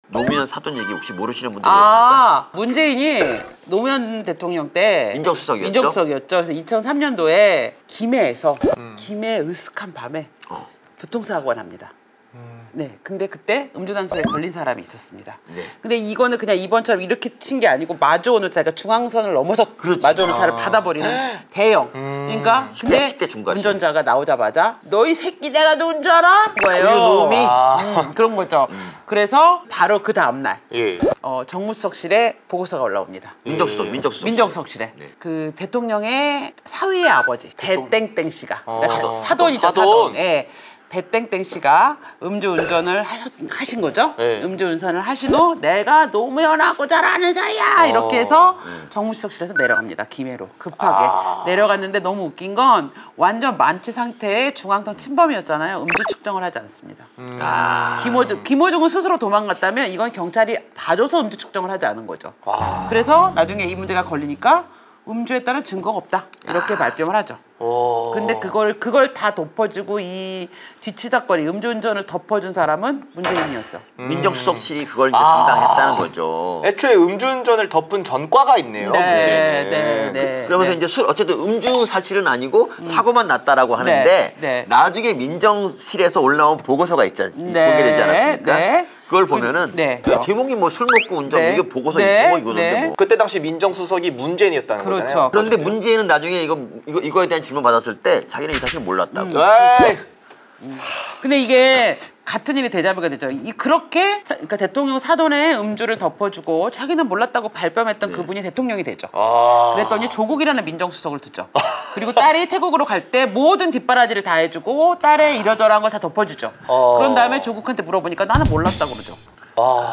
노무현 사돈 얘기 혹시 모르시는 분들이 있을까요? 문재인이 노무현 대통령 때 민정수석이었죠. 그래서 2003년도에 김해에서 김해 으슥한 밤에 교통사고가 납니다. 네, 근데 그때 음주단속에 걸린 사람이 있었습니다. 네. 근데 이거는 그냥 이번처럼 이렇게 친 게 아니고 마주오는 차가 중앙선을 넘어서 마주오는 차를 받아버리는 대형. 그러니까 근데 운전자가 나오자마자 너희 새끼 내가 누군 줄 알아? 거예요. 놈이 그런 거죠. 그래서 바로 그 다음 날 예. 정무수석실에 보고서가 올라옵니다. 민정수석실에 네. 그 대통령의 사위의 아버지 배땡땡 씨가 그러니까 사돈이죠. 사돈. 예. 배땡땡 씨가 음주운전을 하신 거죠. 네. 음주운전을 하신 후 내가 노무현하고 잘 아는 사이야 이렇게 해서 정무수석실에서 내려갑니다. 김해로 급하게 내려갔는데 너무 웃긴 건 완전 만취 상태의 중앙선 침범이었잖아요. 음주 측정을 하지 않습니다. 김호중은 스스로 도망갔다면 이건 경찰이 봐줘서 음주 측정을 하지 않은 거죠. 그래서 나중에 이 문제가 걸리니까 음주했다는 증거가 없다 이렇게 발뺌을 하죠. 근데 그걸 다 덮어주고 이 뒤치다거리 음주운전을 덮어준 사람은 문재인이었죠. 민정수석실이 그걸 이제 담당했다는 거죠. 애초에 음주운전을 덮은 전과가 있네요. 네. 그러면서 이제 어쨌든 음주 사실은 아니고 사고만 났다라고 하는데 나중에 민정실에서 올라온 보고서가 있지 않습니까? 보게 되지 않았습니까? 그걸 보면은 제목이 뭐 술 먹고 운전 이게 보고서 있고 이거는데 뭐. 그때 당시 민정수석이 문재인이었다는 거잖아요. 그런데 문재인은 나중에 이거에 대한 질문 받았을 때 자기는 이 사실을 몰랐다고. 근데 이게 같은 일이 대자뷰가 되죠. 그러니까 대통령 사돈의 음주를 덮어주고 자기는 몰랐다고 발뺌했던 그분이 대통령이 되죠. 그랬더니 조국이라는 민정수석을 두죠. 그리고 딸이 태국으로 갈 때 모든 뒷바라지를 다 해주고 딸의 이러저러한 걸 다 덮어주죠. 그런 다음에 조국한테 물어보니까 나는 몰랐다고 그러죠.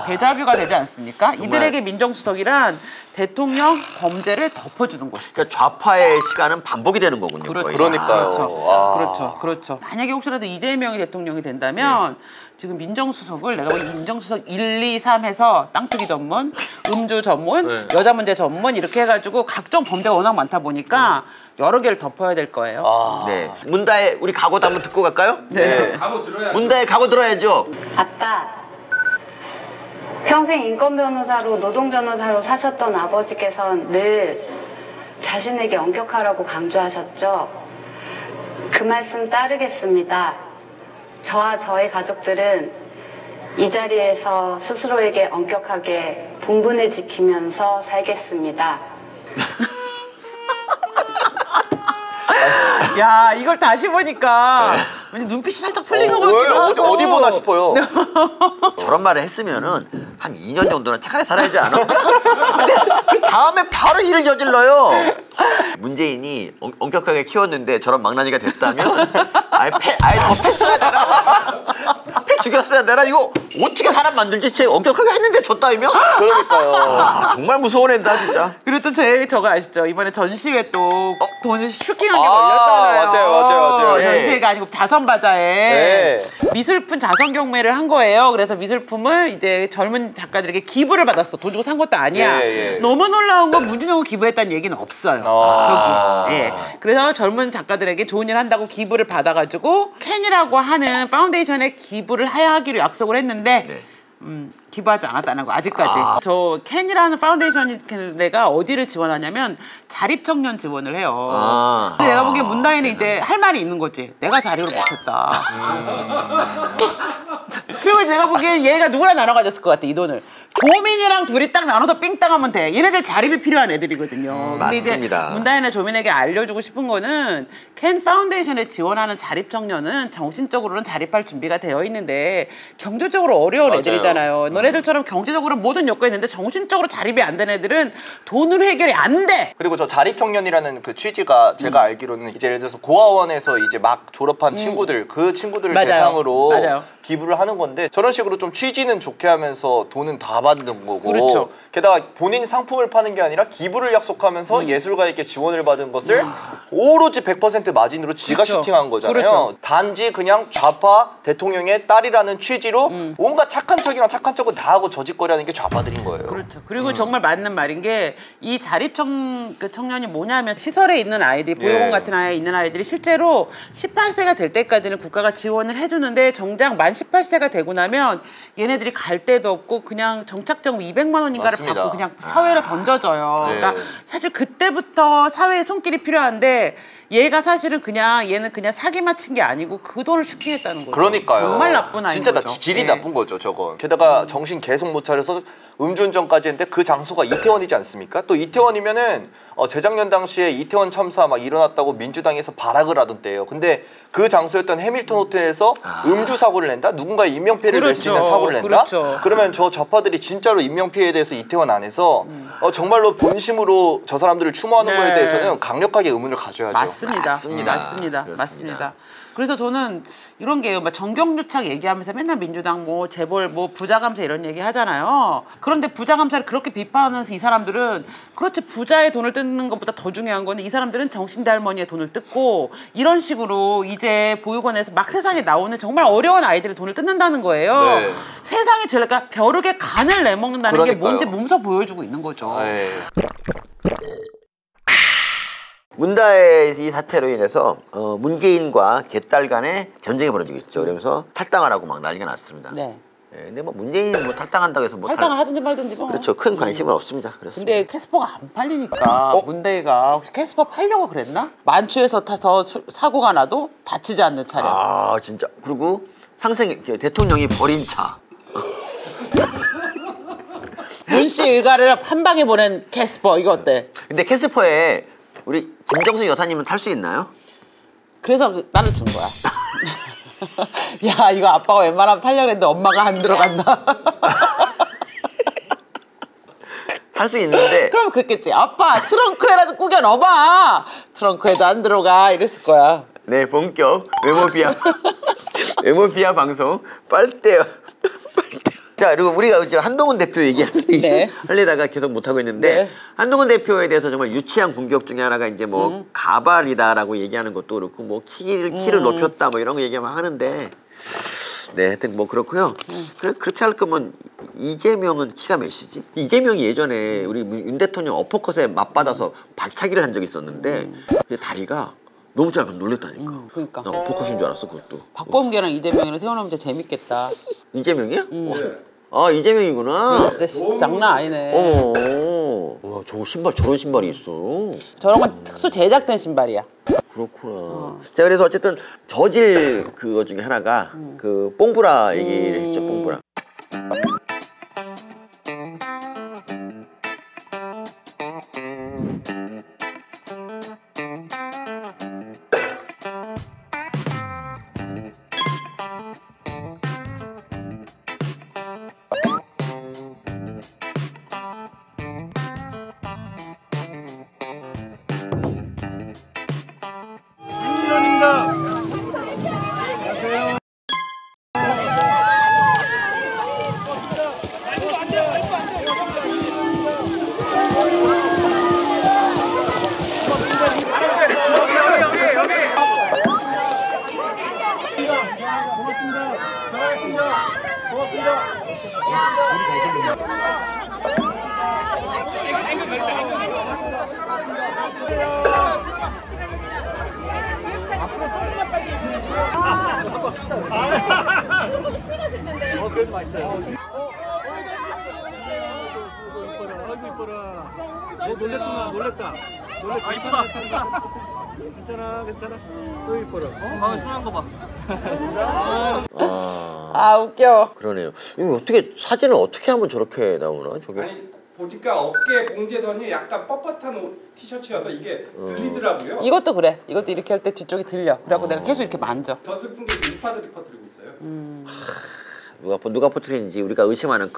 대자뷰가 되지 않습니까? 이들에게 민정수석이란 대통령 범죄를 덮어주는 것이죠. 그러니까 좌파의 시간은 반복이 되는 거군요. 그러니까요. 그렇죠. 만약에 혹시라도 이재명이 대통령이 된다면 지금 민정수석을 내가 보기 민정수석 1, 2, 3 해서 땅투기 전문, 음주 전문, 여자 문제 전문 이렇게 해가지고 각종 범죄가 워낙 많다 보니까 여러 개를 덮어야 될 거예요. 네. 문다의 우리 각오도 한번 듣고 갈까요? 각오 들어야죠. 문다의 각오 들어야죠. 아빠, 평생 인권 변호사로 노동 변호사로 사셨던 아버지께서는 늘 자신에게 엄격하라고 강조하셨죠. 그 말씀 따르겠습니다. 저와 저의 가족들은 이 자리에서 스스로에게 엄격하게 본분을 지키면서 살겠습니다. 야, 이걸 다시 보니까 왠지 눈빛이 살짝 풀린 것 같기도 하고. 어디 보나 싶어요. 저런 말을 했으면은 한 2년 정도는 착하게 살아야지 않아? 근데 그 다음에 바로 일을 저질러요. 문재인이 엄격하게 키웠는데 저런 망나니가 됐다면 아예 더 패어야 되나? 패 죽였어야 되나? 이거 어떻게 사람 만들지? 쟤 엄격하게 했는데 저 따위면? 그러니까요. 정말 무서운 애다 진짜. 그리고 또 저거 아시죠? 이번에 전시회 또 돈을 슈킹한 게 걸렸잖아요. 맞아요. 전시회가 아니고 자선바자에 미술품 자선 경매를 한 거예요. 그래서 미술품을 이제 젊은 작가들에게 기부를 받았어. 돈 주고 산 것도 아니야. 너무 놀라운 건 문준영은 기부했다는 얘기는 없어요. 저기. 그래서 젊은 작가들에게 좋은 일 한다고 기부를 받아가지고 캔이라고 하는 파운데이션에 기부를 하기로 약속을 했는데 기부하지 않았다는 거 아직까지. 저 캔이라는 파운데이션 내가 어디를 지원하냐면 자립청년 지원을 해요. 근데 내가 보기엔 문다인은 이제 할 말이 있는 거지. 내가 자립을 못했다. 그리고 내가 보기엔 얘가 누구랑 나눠 가졌을 것 같아 이 돈을. 조민이랑 둘이 딱 나눠서 삥땅 하면 돼. 얘네들 자립이 필요한 애들이거든요. 근데 맞습니다. 이제 문다인의 조민에게 알려주고 싶은 거는 캔 파운데이션에 지원하는 자립 청년은 정신적으로는 자립할 준비가 되어 있는데 경제적으로 어려운 애들이잖아요. 너네들처럼 경제적으로 모든 여건이 있는데 정신적으로 자립이 안 된 애들은 돈으로 해결이 안 돼. 그리고 저 자립청년이라는 그 취지가 제가 알기로는 이제 예를 들어서 고아원에서 이제 막 졸업한 친구들 그 친구들을 대상으로 기부를 하는 건데 저런 식으로 좀 취지는 좋게 하면서 돈은 다 받는 거고 게다가 본인 상품을 파는 게 아니라 기부를 약속하면서 예술가에게 지원을 받은 것을 오로지 100% 마진으로 지가 그렇죠. 슈팅한 거잖아요. 그렇죠. 단지 그냥 좌파 대통령의 딸이라는 취지로 온갖 착한 척이랑 착한 척은 다 하고 저짓거리하는 게 좌파들인 거예요. 그렇죠. 그리고 정말 맞는 말인 게 이 그 청년이 뭐냐면 시설에 있는 아이들, 보육원 같은 아이에 있는 아이들이 실제로 18세가 될 때까지는 국가가 지원을 해주는데 정작 만 18세가 되고 나면 얘네들이 갈 데도 없고 그냥 정착금 200만 원인가를 맞습니다. 받고 그냥 사회로 던져져요. 네. 그러니까 사실 그때부터 사회에 손길이 필요한데 얘가 사실은 얘는 그냥 사기만 친 게 아니고 그 돈을 슈팅했다는 거죠. 그러니까요. 정말 나쁜 아이인 진짜 거죠. 질이 네. 나쁜 거죠, 저건. 게다가 정신 계속 못 차려서 음주운전까지 했는데 그 장소가 이태원이지 않습니까? 또 이태원이면은 재작년 당시에 이태원 참사 막 일어났다고 민주당에서 발악을 하던 때예요. 근데 그 장소였던 해밀턴 호텔에서 음주 사고를 낸다? 누군가의 인명피해를 낼 수 있는 사고를 낸다? 그렇죠. 그러면 저 좌파들이 진짜로 인명피해에 대해서 이태원 안에서 정말로 본심으로 저 사람들을 추모하는 네. 거에 대해서는 강력하게 의문을 가져야죠. 맞습니다. 맞습니다. 그래서 저는 이런 게요. 막 정경유착 얘기하면서 맨날 민주당 뭐 재벌 뭐 부자 감사 이런 얘기 하잖아요. 그런데 부자 감사를 그렇게 비판하면서 이 사람들은 그렇지 부자의 돈을 뜯는 것보다 더 중요한 거는 이 사람들은 정신대 할머니의 돈을 뜯고 이런 식으로 이제 보육원에서 막 세상에 나오는 정말 어려운 아이들의 돈을 뜯는다는 거예요. 네. 세상에 그러니까 벼룩의 간을 내먹는다는 게 그러니까요. 뭔지 몸소 보여주고 있는 거죠. 네. 문다의 이 사태로 인해서 문재인과 개딸 간의 전쟁이 벌어지고 있죠. 그러면서 탈당하라고 막 난리가 났습니다. 네. 근데 뭐 문재인이 뭐 탈당한다고 해서 뭐 탈당을 하든지 말든지 뭐. 그렇죠. 큰 관심은 없습니다. 그렇습니다. 근데 캐스퍼가 안 팔리니까 문대희가 혹시 캐스퍼 팔려고 그랬나? 만추에서 타서 사고가 나도 다치지 않는 차량. 아 진짜. 그리고 대통령이 버린 차. 문씨 일가를 한 방에 보낸 캐스퍼 이거 어때? 근데 캐스퍼에 우리 김정수 여사님은 탈 수 있나요? 그래서 나는 준 거야. 야 이거 아빠가 웬만하면 타려고 했는데 엄마가 안 들어간다. 탈 수 있는데 그럼 그랬겠지. 아빠 트렁크에라도 꾸겨 넣어봐. 트렁크에도 안 들어가 이랬을 거야. 네 본격 외모 비하 방송 빨대요. 자 그리고 우리가 이제 한동훈 대표 하려다가 계속 못 하고 있는데 네. 한동훈 대표에 대해서 정말 유치한 공격 중에 하나가 이제 뭐 가발이다라고 얘기하는 것도 그렇고 뭐 키를 높였다 뭐 이런 거 얘기하면 하는데 네 하여튼 뭐 그렇고요. 그렇게 할 거면 이재명은 키가 몇이지? 이재명이 예전에 우리 윤 대통령 어퍼컷에 맞받아서 발차기를 한 적이 있었는데 다리가 너무 짧아 놀랬다니까. 그러니까. 나 어퍼컷인 줄 알았어 그것도. 박범계랑 이재명이랑 세워놓으면 진짜 재밌겠다. 이재명이야? 아 이재명이구나. 진짜 장난 아니네. 와 저거 신발 저런 신발이 있어. 저런 건 특수 제작된 신발이야. 그렇구나. 자 그래서 어쨌든 저질 그거 중에 하나가 그 뽕브라 얘기를 했죠. 뽕브라. 놀랬다. 아 이쁘다. 괜찮아. 또 이뻐라. 방금 순한 거 봐. 아 웃겨. 그러네요. 이거 어떻게 사진을 어떻게 하면 저렇게 나오나 저게? 아니 보니까 어깨 봉제선이 약간 뻣뻣한 옷 티셔츠여서 이게 들리더라고요. 이것도 그래. 이것도 이렇게 할 때 뒤쪽이 들려. 그래갖고 내가 계속 이렇게 만져. 더 슬픈 게 인파들이 퍼뜨리고 있어요. 누가 퍼뜨리는지 우리가 의심하는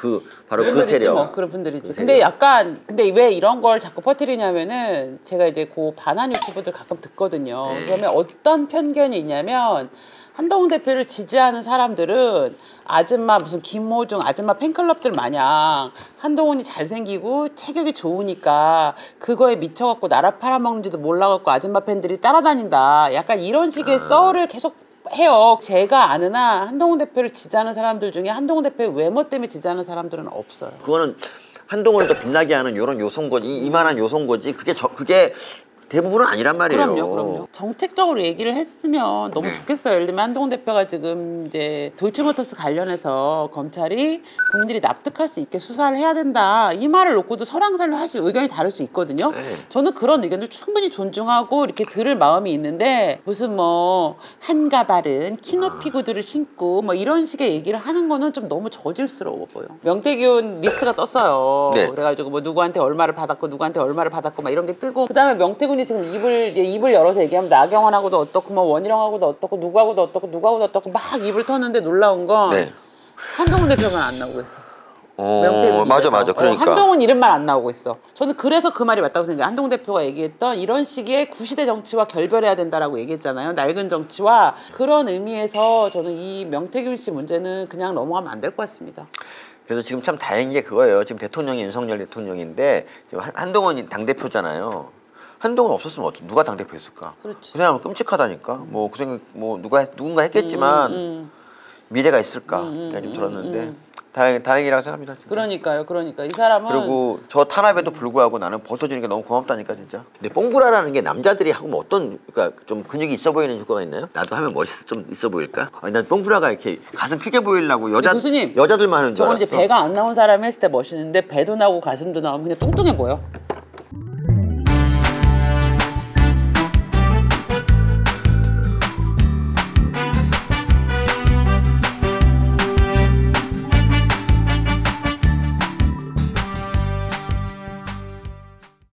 바로 그 있지 세력. 뭐 그런 분들이 있지. 그 근데 세력. 근데 왜 이런 걸 자꾸 퍼뜨리냐면은 제가 이제 반한 유튜브들 가끔 듣거든요. 네. 그러면 어떤 편견이 있냐면 한동훈 대표를 지지하는 사람들은 아줌마 무슨 김호중 아줌마 팬클럽들 마냥 한동훈이 잘생기고 체격이 좋으니까 그거에 미쳐갖고 나라 팔아먹는지도 몰라갖고 아줌마 팬들이 따라다닌다. 약간 이런 식의 썰을 계속 해요. 제가 아는 한 한동훈 대표를 지지하는 사람들 중에 한동훈 대표의 외모 때문에 지지하는 사람들은 없어요. 그거는 한동훈을 더 빛나게 하는 이런 요소인 이만한 요소인 거지. 그게 대부분은 아니란 말이에요. 그럼요. 정책적으로 얘기를 했으면 너무 좋겠어요. 예를 들면 한동훈 대표가 지금 이제 도이치모터스 관련해서 검찰이 국민들이 납득할 수 있게 수사를 해야 된다. 이 말을 놓고도 설왕설래 하실 의견이 다를 수 있거든요. 저는 그런 의견을 충분히 존중하고 이렇게 들을 마음이 있는데 무슨 뭐 한가발은 키높이 구두를 신고 뭐 이런 식의 얘기를 하는 거는 좀 너무 저질스러워 보여. 명태균 리스트가 떴어요. 그래가지고 뭐 누구한테 얼마를 받았고 누구한테 얼마를 받았고 막 이런 게 뜨고 그다음에 명태균 지금 입을 열어서 얘기하면 나경원하고도 어떻고 뭐 원희룡하고도 어떻고 누구하고도 어떻고 막 입을 터는데 놀라운 건 한동훈 대표만 안 나오고 있어. 맞아. 그러니까 한동훈 이름만 안 나오고 있어. 저는 그래서 그 말이 맞다고 생각해요. 한동훈 대표가 얘기했던 이런 시기에 구시대 정치와 결별해야 된다라고 얘기했잖아요. 낡은 정치와 그런 의미에서 저는 이 명태균 씨 문제는 그냥 넘어가면 안 될 것 같습니다. 그래서 지금 참 다행인 게 그거예요. 지금 대통령이 윤석열 대통령인데 지금 한동훈이 당대표잖아요. 한동훈 없었으면 누가 당대표였을까? 그냥 끔찍하다니까. 뭐 그 생각 누군가 했겠지만 미래가 있을까? 좀 들었는데 다행이라고 생각합니다. 진짜. 그러니까요. 이 사람은 그리고 저 탄압에도 불구하고 나는 벗어지는 게 너무 고맙다니까 진짜. 근데 뽕브라라는 게 남자들이 하고 뭐 어떤 그러니까 좀 근육이 있어 보이는 효과가 있나요? 나도 하면 좀 있어 보일까? 아니, 난 뽕브라가 이렇게 가슴 크게 보이려고 여자들만 하는 줄 알았어. 저건 이제 배가 안 나온 사람이 했을 때 멋있는데 배도 나고 가슴도 나오면 그냥 뚱뚱해 보여.